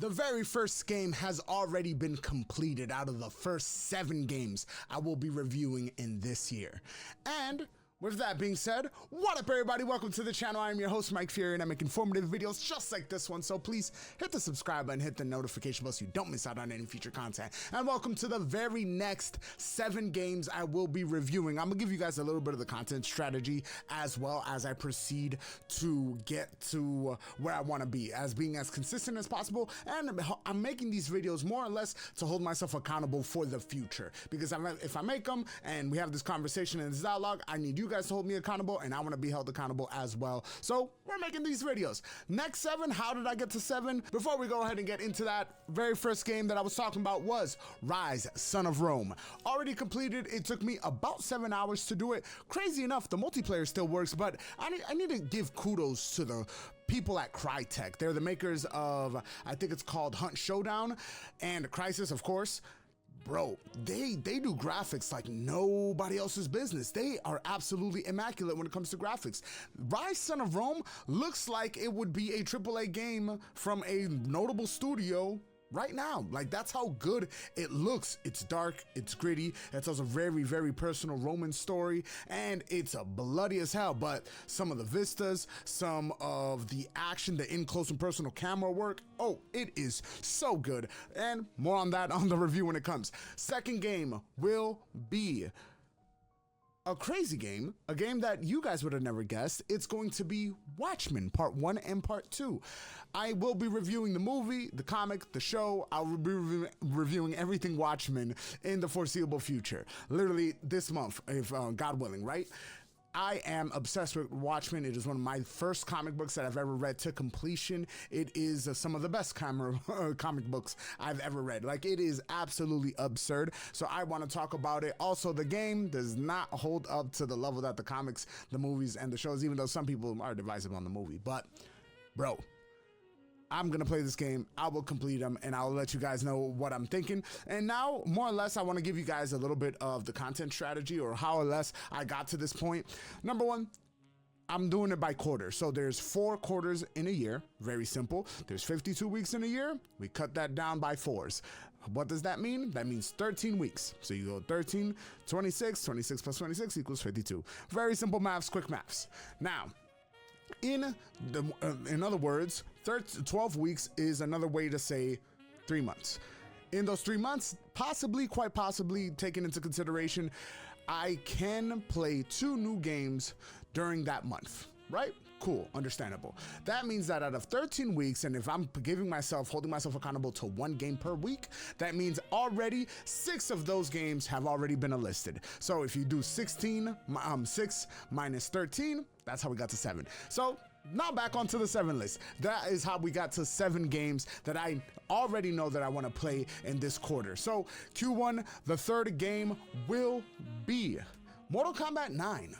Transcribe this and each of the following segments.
The very first game has already been completed out of the first 7 games I will be reviewing in this year. And with that being said, what up everybody, welcome to the channel. I am your host Mike Fury and I make informative videos just like this one, so please hit the subscribe button, hit the notification bell so you don't miss out on any future content. And welcome to the very next 7 games I will be reviewing. I'm gonna give you guys a little bit of the content strategy as well as I proceed to get to where I want to be, as being as consistent as possible, and I'm making these videos more or less to hold myself accountable for the future, because if I make them and we have this conversation and this dialogue, I need you guys to hold me accountable and I want to be held accountable as well. So we're making these videos. Next 7, how did I get to 7? Before we go ahead and get into that, very first game that I was talking about was Ryse Son of Rome. Already completed. It took me about 7 hours to do it. Crazy enough, the multiplayer still works, but I need to give kudos to the people at Crytek. They're the makers of, I think it's called Hunt Showdown and Crisis, of course. Bro, they do graphics like nobody else's business. They are absolutely immaculate when it comes to graphics. Ryse Son of Rome looks like it would be a AAA game from a notable studio right now. Like, that's how good it looks. It's dark, it's gritty, it tells a very, very personal Roman story, and it's a bloody as hell, but some of the vistas, some of the action, the in-close and personal camera work, oh, it is so good. And more on that on the review when it comes. Second game will be a crazy game, a game that you guys would have never guessed. It's going to be Watchmen Part 1 and Part 2. I will be reviewing the movie, the comic, the show. I'll be reviewing everything Watchmen in the foreseeable future. Literally this month, if God willing, right? I am obsessed with Watchmen. It is one of my first comic books that I've ever read to completion. It is some of the best comic books I've ever read. Like, it is absolutely absurd. So I want to talk about it. Also, the game does not hold up to the level that the comics, the movies, and the shows, even though some people are divisive on the movie. But, bro, I'm going to play this game, I will complete them, and I'll let you guys know what I'm thinking. And now, more or less, I want to give you guys a little bit of the content strategy, or how or less I got to this point. Number 1, I'm doing it by quarter. So there's 4 quarters in a year. Very simple. There's 52 weeks in a year. We cut that down by 4s. What does that mean? That means 13 weeks. So you go 13, 26, 26 plus 26 equals 52. Very simple maths, quick maths. Now, in other words, 12 weeks is another way to say 3 months. In those 3 months, possibly, quite possibly, taken into consideration, I can play 2 new games during that month, right? Cool, understandable. That means that out of 13 weeks, and if I'm holding myself accountable to 1 game per week, that means already 6 of those games have already been enlisted. So if you do 6 minus 13, that's how we got to 7. So now back onto the 7 list. That is how we got to 7 games that I already know that I want to play in this quarter. So Q1, the third game will be Mortal Kombat 9.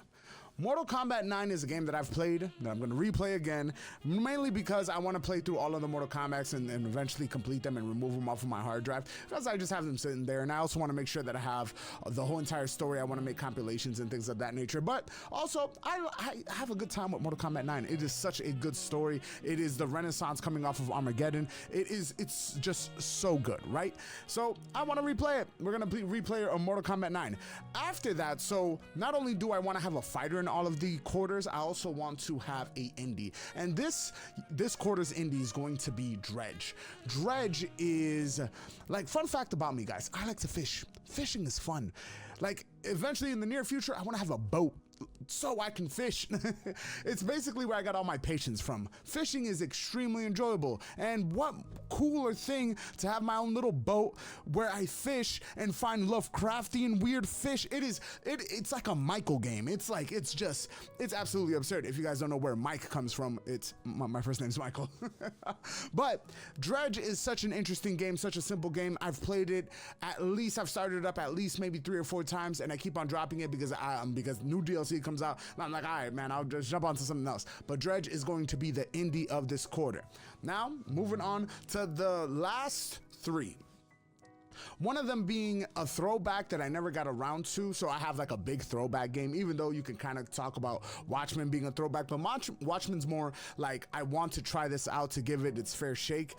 Mortal Kombat 9 is a game that I've played, that I'm going to replay again, mainly because I want to play through all of the Mortal Kombat and eventually complete them and remove them off of my hard drive, because I just have them sitting there. And I also want to make sure that I have the whole entire story. I want to make compilations and things of that nature. But also, I have a good time with Mortal Kombat 9. It is such a good story. It is the Renaissance coming off of Armageddon. It's just so good, right? So I want to replay it. We're going to replay Mortal Kombat 9. After that, so not only do I want to have a fighter in all of the quarters, I also want to have a indie, and this quarter's indie is going to be Dredge. Dredge is, like, fun fact about me, guys, I like to fish. Fishing is fun. Like, eventually in the near future, I want to have a boat so I can fish. It's basically where I got all my patience from. Fishing is extremely enjoyable, and what cooler thing to have my own little boat where I fish and find Lovecraftian weird fish. It's like a Michael game. It's absolutely absurd. If you guys don't know where Mike comes from, it's my first name's Michael. But Dredge is such an interesting game, such a simple game. I've played it I've started it up at least maybe 3 or 4 times, and I keep on dropping it because new DLC comes out, and I'm like, all right, man, I'll just jump onto something else. But Dredge is going to be the indie of this quarter. Now, moving on to the last 3. One of them being a throwback that I never got around to, so I have like a big throwback game, even though you can kind of talk about Watchmen being a throwback, but Watchmen's more like, I want to try this out to give it its fair shake.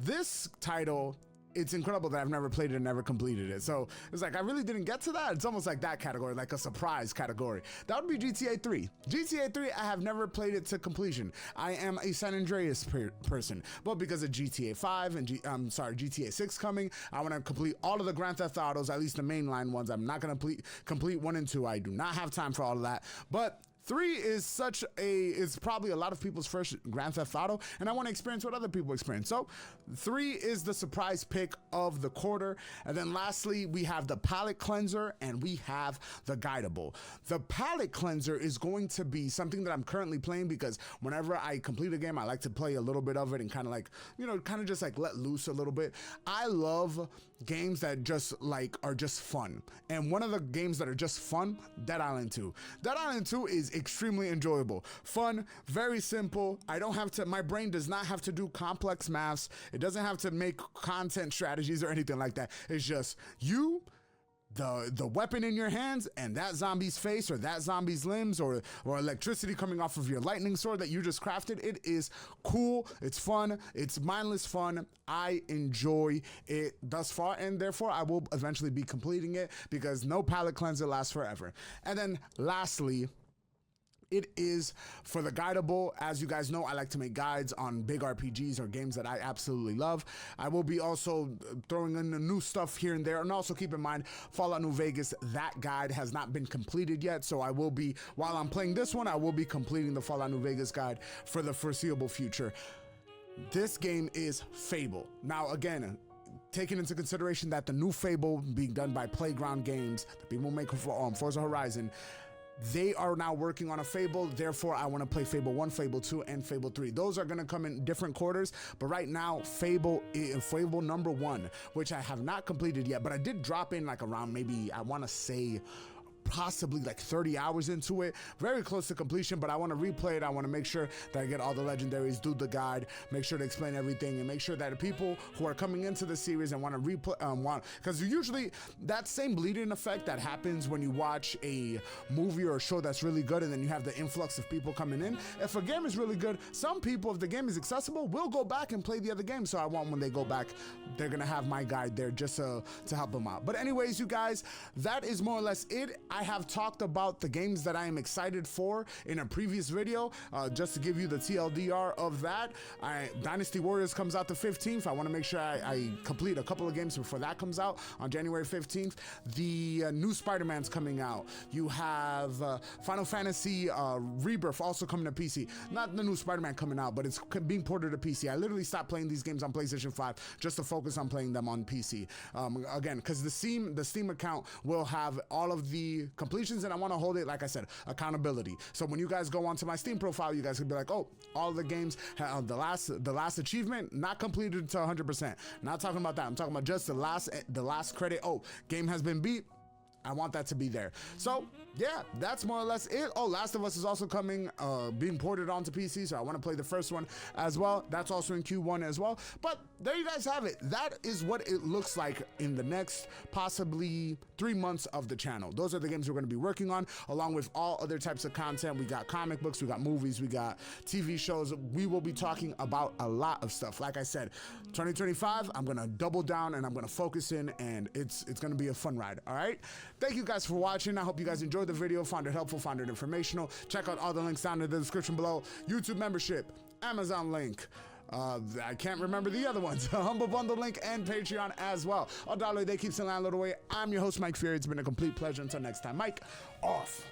This title, it's incredible that I've never played it and never completed it. So it's like, I really didn't get to that. It's almost like that category, like a surprise category. That would be GTA 3. GTA 3, I have never played it to completion. I am a San Andreas person, but because of GTA 5 and GTA 6 coming, I want to complete all of the Grand Theft Autos, at least the mainline ones. I'm not going to complete 1 and 2. I do not have time for all of that. But 3 is is probably a lot of people's first Grand Theft Auto, and I want to experience what other people experience. So 3 is the surprise pick of the quarter. And then lastly, we have the palette cleanser and we have the guidable. The palette cleanser is going to be something that I'm currently playing because whenever I complete a game, I like to play a little bit of it and kind of like, kind of just like let loose a little bit. I love games that just like are just fun. And one of the games that are just fun, Dead Island 2. Dead Island 2 is extremely enjoyable, fun, very simple. I don't have to, my brain does not have to do complex maths. It doesn't have to make content strategies or anything like that. It's just you, the weapon in your hands, and that zombie's face or that zombie's limbs or electricity coming off of your lightning sword that you just crafted. It is cool. It's fun. It's mindless fun. I enjoy it thus far, and therefore I will eventually be completing it because no palette cleanser lasts forever. And then lastly, it is for the guidable. As you guys know, I like to make guides on big RPGs or games that I absolutely love. I will be also throwing in the new stuff here and there. And also keep in mind, Fallout New Vegas, that guide has not been completed yet. So I will be, while I'm playing this one, I will be completing the Fallout New Vegas guide for the foreseeable future. This game is Fable. Now, again, taking into consideration that the new Fable being done by Playground Games, the people making Forza Horizon, they are now working on a Fable. Therefore, I want to play Fable 1, Fable 2, and Fable 3. Those are going to come in different quarters. But right now, Fable number 1, which I have not completed yet. But I did drop in like around maybe, I want to say, possibly like 30 hours into it, very close to completion, but I want to replay it. I want to make sure that I get all the legendaries, do the guide, make sure to explain everything, and make sure that the people who are coming into the series and want to replay, because usually that same bleeding effect that happens when you watch a movie or a show that's really good and then you have the influx of people coming in. If a game is really good, some people, if the game is accessible, will go back and play the other game. So I want when they go back, they're gonna have my guide there just to help them out. But anyways, you guys, that is more or less it. I have talked about the games that I am excited for in a previous video, just to give you the TLDR of that. Dynasty Warriors comes out the 15th. I want to make sure I complete a couple of games before that comes out on January 15th. The new Spider-Man's coming out. You have Final Fantasy Rebirth also coming to PC. Not the new Spider-Man coming out, but it's being ported to PC. I literally stopped playing these games on PlayStation 5 just to focus on playing them on PC. Again, because the Steam account will have all of the completions, and I want to hold it, like I said, accountability. So when you guys go onto my Steam profile, you guys can be like, oh, all the games, the last achievement not completed to 100%. Not talking about that. I'm talking about just the last credit. Oh, game has been beat. I want that to be there. So yeah, that's more or less it. Oh, Last of Us is also coming, being ported onto PC, so I want to play the first one as well. That's also in Q1 as well. But there you guys have it. That is what it looks like in the next possibly 3 months of the channel. Those are the games we're going to be working on, along with all other types of content. We got comic books, we got movies, we got TV shows. We will be talking about a lot of stuff. Like I said, 2025, I'm going to double down and I'm going to focus in, and it's going to be a fun ride. All right. Thank you guys for watching. I hope you guys enjoyed the video, found it helpful, found it informational. Check out all the links down in the description below. YouTube membership, Amazon link. I can't remember the other ones. Humble Bundle link and Patreon as well. $1 they keep the landlord away. I'm your host, Mike Fury. It's been a complete pleasure. Until next time, Mike, off.